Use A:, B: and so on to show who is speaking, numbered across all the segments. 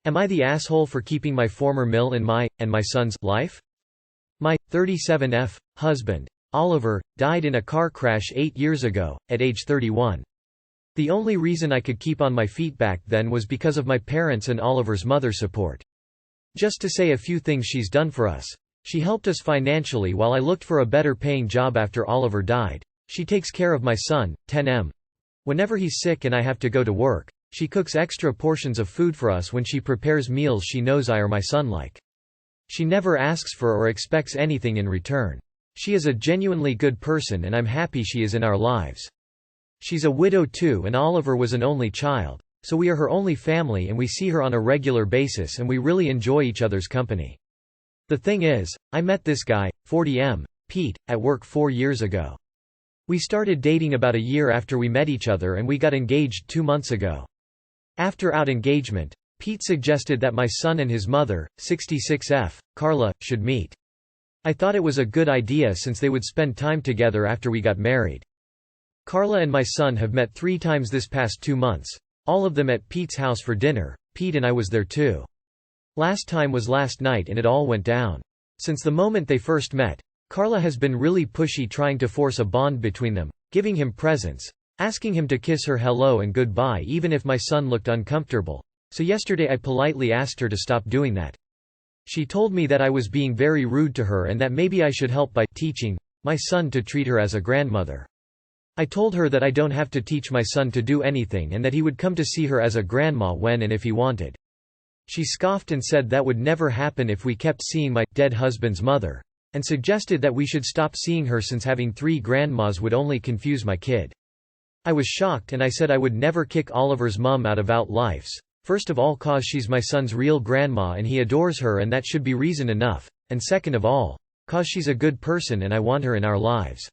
A: Am I the asshole for keeping my former mill in my, and my son's, life? My 37F husband, Oliver, died in a car crash 8 years ago, at age 31. The only reason I could keep on my feet back then was because of my parents and Oliver's mother support. Just to say a few things she's done for us. She helped us financially while I looked for a better paying job after Oliver died. She takes care of my son, 10M. Whenever he's sick and I have to go to work, she cooks extra portions of food for us when she prepares meals she knows I or my son like. She never asks for or expects anything in return. She is a genuinely good person and I'm happy she is in our lives. She's a widow too and Oliver was an only child, so we are her only family and we see her on a regular basis and we really enjoy each other's company. The thing is, I met this guy, 40M, Pete, at work 4 years ago. We started dating about a year after we met each other and we got engaged 2 months ago. After our engagement, Pete suggested that my son and his mother, 66F, Carla, should meet. I thought it was a good idea since they would spend time together after we got married. Carla and my son have met 3 times this past 2 months, all of them at Pete's house for dinner. Pete and I was there too. Last time was last night and it all went down. Since the moment they first met, Carla has been really pushy trying to force a bond between them, giving him presents, asking him to kiss her hello and goodbye even if my son looked uncomfortable, so yesterday I politely asked her to stop doing that. She told me that I was being very rude to her and that maybe I should help by teaching my son to treat her as a grandmother. I told her that I don't have to teach my son to do anything and that he would come to see her as a grandma when and if he wanted. She scoffed and said that would never happen if we kept seeing my dead husband's mother, and suggested that we should stop seeing her since having 3 grandmas would only confuse my kid. I was shocked and I said I would never kick Oliver's mom out of out lives, first of all cause she's my son's real grandma and he adores her and that should be reason enough, and second of all, cause she's a good person and I want her in our lives.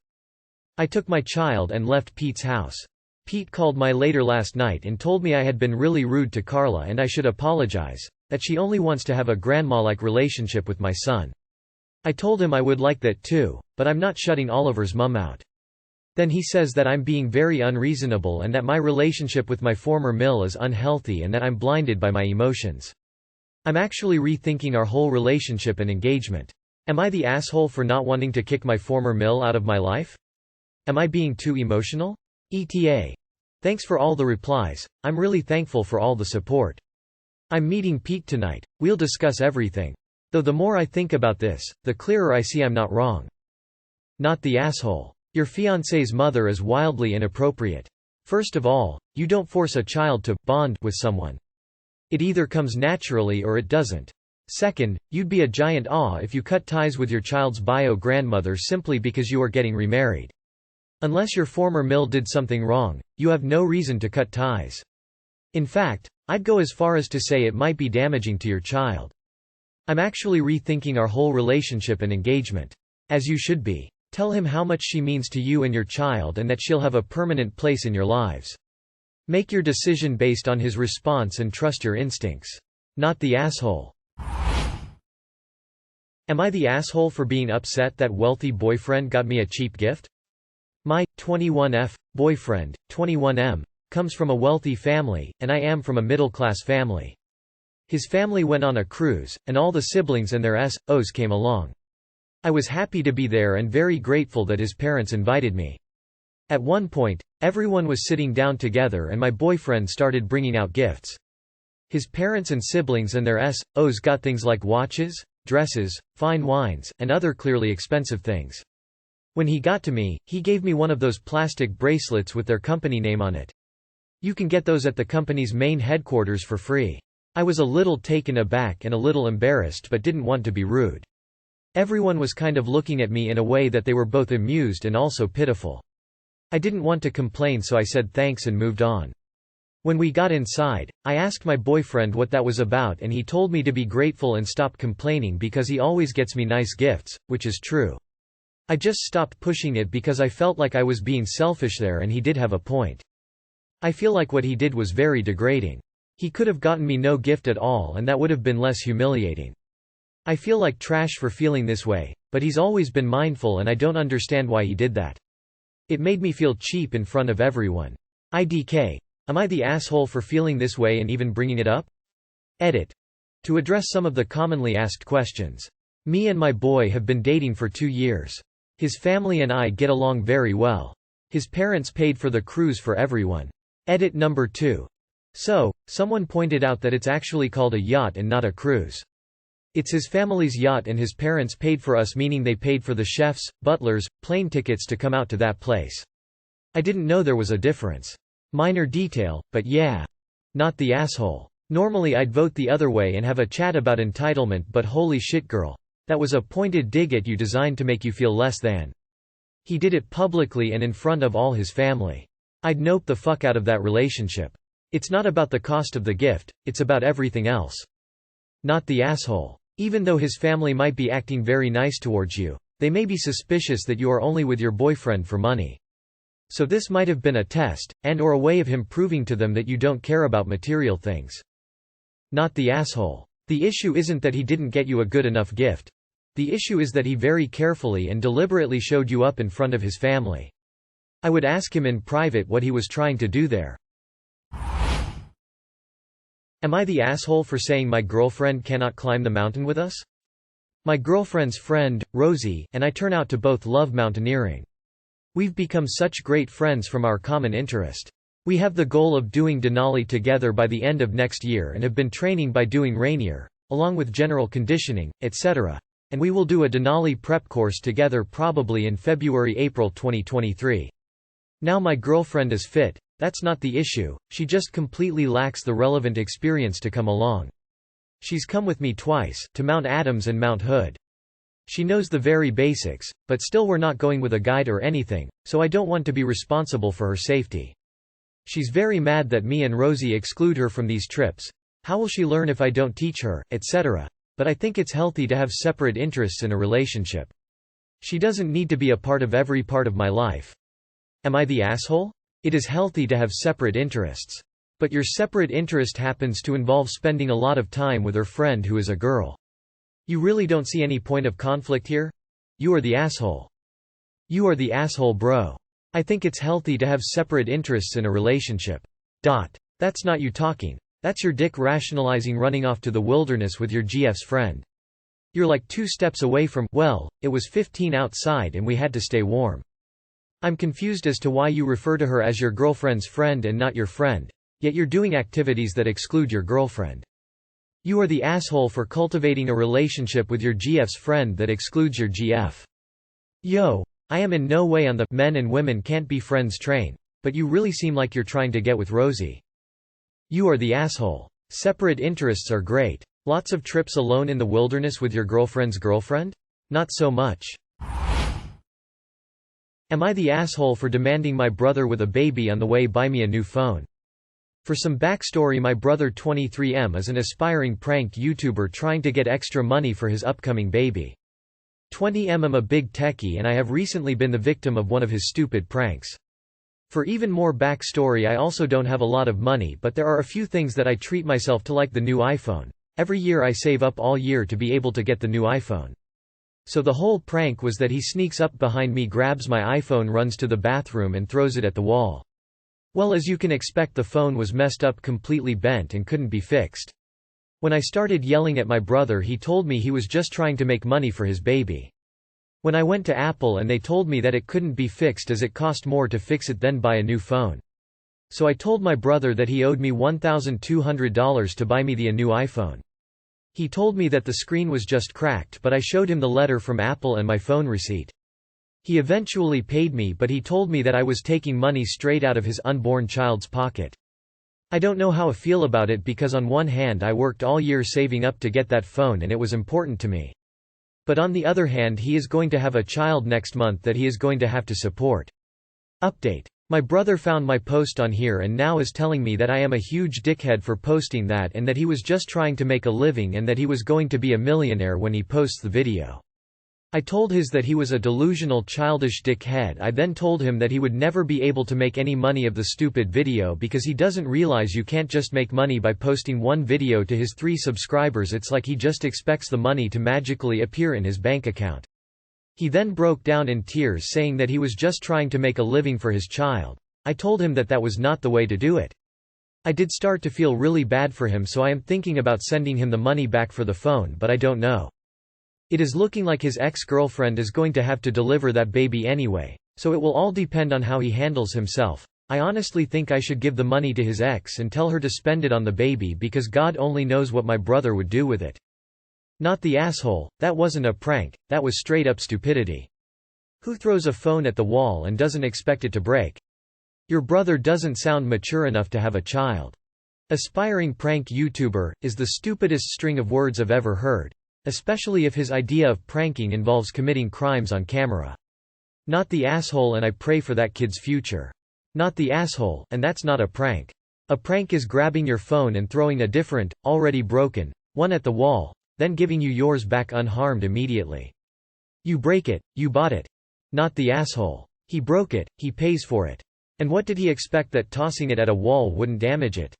A: I took my child and left Pete's house. Pete called me later last night and told me I had been really rude to Carla and I should apologize, that she only wants to have a grandma-like relationship with my son. I told him I would like that too, but I'm not shutting Oliver's mum out. Then he says that I'm being very unreasonable and that my relationship with my former mill is unhealthy and that I'm blinded by my emotions. I'm actually rethinking our whole relationship and engagement. Am I the asshole for not wanting to kick my former mill out of my life? Am I being too emotional? ETA. Thanks for all the replies, I'm really thankful for all the support. I'm meeting Pete tonight, we'll discuss everything. Though the more I think about this, the clearer I see I'm not wrong. Not the asshole. Your fiancé's mother is wildly inappropriate. First of all, you don't force a child to bond with someone. It either comes naturally or it doesn't. Second, you'd be a giant if you cut ties with your child's bio-grandmother simply because you are getting remarried. Unless your former mill did something wrong, you have no reason to cut ties. In fact, I'd go as far as to say it might be damaging to your child. I'm actually rethinking our whole relationship and engagement. As you should be. Tell him how much she means to you and your child and that she'll have a permanent place in your lives. Make your decision based on his response and trust your instincts. Not the asshole. Am I the asshole for being upset that wealthy boyfriend got me a cheap gift? My 21F boyfriend, 21M, comes from a wealthy family, and I am from a middle-class family. His family went on a cruise, and all the siblings and their S.O.s came along. I was happy to be there and very grateful that his parents invited me. At one point, everyone was sitting down together and my boyfriend started bringing out gifts. His parents and siblings and their S.O.s got things like watches, dresses, fine wines, and other clearly expensive things. When he got to me, he gave me one of those plastic bracelets with their company name on it. You can get those at the company's main headquarters for free. I was a little taken aback and a little embarrassed but didn't want to be rude. Everyone was kind of looking at me in a way that they were both amused and also pitiful. I didn't want to complain so I said thanks and moved on. When we got inside, I asked my boyfriend what that was about and he told me to be grateful and stop complaining because he always gets me nice gifts, which is true. I just stopped pushing it because I felt like I was being selfish there and he did have a point. I feel like what he did was very degrading. He could have gotten me no gift at all and that would have been less humiliating. I feel like trash for feeling this way, but he's always been mindful and I don't understand why he did that. It made me feel cheap in front of everyone. IDK. Am I the asshole for feeling this way and even bringing it up? Edit. To address some of the commonly asked questions. Me and my boy have been dating for 2 years. His family and I get along very well. His parents paid for the cruise for everyone. Edit number 2. So, someone pointed out that it's actually called a yacht and not a cruise. It's his family's yacht and his parents paid for us, meaning they paid for the chefs, butlers, plane tickets to come out to that place. I didn't know there was a difference. Minor detail, but yeah. Not the asshole. Normally I'd vote the other way and have a chat about entitlement, but holy shit girl. That was a pointed dig at you designed to make you feel less than. He did it publicly and in front of all his family. I'd nope the fuck out of that relationship. It's not about the cost of the gift, it's about everything else. Not the asshole. Even though his family might be acting very nice towards you, they may be suspicious that you are only with your boyfriend for money. So this might have been a test, and/or a way of him proving to them that you don't care about material things. Not the asshole. The issue isn't that he didn't get you a good enough gift. The issue is that he very carefully and deliberately showed you up in front of his family. I would ask him in private what he was trying to do there. Am I the asshole for saying my girlfriend cannot climb the mountain with us? My girlfriend's friend, Rosie, and I turn out to both love mountaineering. We've become such great friends from our common interest. We have the goal of doing Denali together by the end of next year and have been training by doing Rainier, along with general conditioning, etc. And we will do a Denali prep course together probably in February–April 2023. Now my girlfriend is fit. That's not the issue, she just completely lacks the relevant experience to come along. She's come with me twice, to Mount Adams and Mount Hood. She knows the very basics, but still we're not going with a guide or anything, so I don't want to be responsible for her safety. She's very mad that me and Rosie exclude her from these trips. How will she learn if I don't teach her, etc.? But I think it's healthy to have separate interests in a relationship. She doesn't need to be a part of every part of my life. Am I the asshole? It is healthy to have separate interests. But your separate interest happens to involve spending a lot of time with her friend who is a girl. You really don't see any point of conflict here? You are the asshole. You are the asshole, bro. I think it's healthy to have separate interests in a relationship. That's not you talking. That's your dick rationalizing running off to the wilderness with your GF's friend. You're like 2 steps away from, well, it was 15 outside and we had to stay warm. I'm confused as to why you refer to her as your girlfriend's friend and not your friend, yet you're doing activities that exclude your girlfriend. You are the asshole for cultivating a relationship with your GF's friend that excludes your GF. Yo, I am in no way on the men and women can't be friends train, but you really seem like you're trying to get with Rosie. You are the asshole. Separate interests are great. Lots of trips alone in the wilderness with your girlfriend's girlfriend? Not so much. Am I the asshole for demanding my brother with a baby on the way buy me a new phone? For some backstory, my brother 23M is an aspiring prank YouTuber trying to get extra money for his upcoming baby. 20M I'm a big techie and I have recently been the victim of one of his stupid pranks. For even more backstory, I also don't have a lot of money, but there are a few things that I treat myself to, like the new iPhone. Every year I save up all year to be able to get the new iPhone. So the whole prank was that he sneaks up behind me, grabs my iPhone, runs to the bathroom and throws it at the wall. Well, as you can expect, the phone was messed up, completely bent and couldn't be fixed. When I started yelling at my brother, he told me he was just trying to make money for his baby. When I went to Apple and they told me that it couldn't be fixed as it cost more to fix it than buy a new phone. So I told my brother that he owed me $1,200 to buy me the new iPhone. He told me that the screen was just cracked, but I showed him the letter from Apple and my phone receipt. He eventually paid me, but he told me that I was taking money straight out of his unborn child's pocket. I don't know how I feel about it, because on one hand I worked all year saving up to get that phone and it was important to me. But on the other hand, he is going to have a child next month that he is going to have to support. Update. My brother found my post on here and now is telling me that I am a huge dickhead for posting that, and that he was just trying to make a living and that he was going to be a millionaire when he posts the video. I told his that he was a delusional, childish dickhead. I then told him that he would never be able to make any money of the stupid video because he doesn't realize you can't just make money by posting one video to his 3 subscribers. It's like he just expects the money to magically appear in his bank account. He then broke down in tears, saying that he was just trying to make a living for his child. I told him that that was not the way to do it. I did start to feel really bad for him, so I am thinking about sending him the money back for the phone, but I don't know. It is looking like his ex-girlfriend is going to have to deliver that baby anyway, so it will all depend on how he handles himself. I honestly think I should give the money to his ex and tell her to spend it on the baby because God only knows what my brother would do with it. Not the asshole, that wasn't a prank, that was straight up stupidity. Who throws a phone at the wall and doesn't expect it to break? Your brother doesn't sound mature enough to have a child. Aspiring prank YouTuber is the stupidest string of words I've ever heard, especially if his idea of pranking involves committing crimes on camera. Not the asshole, and I pray for that kid's future. Not the asshole, and that's not a prank. A prank is grabbing your phone and throwing a different, already broken, one at the wall, then giving you yours back unharmed immediately. You break it, you bought it. Not the asshole. He broke it, he pays for it. And what did he expect, that tossing it at a wall wouldn't damage it?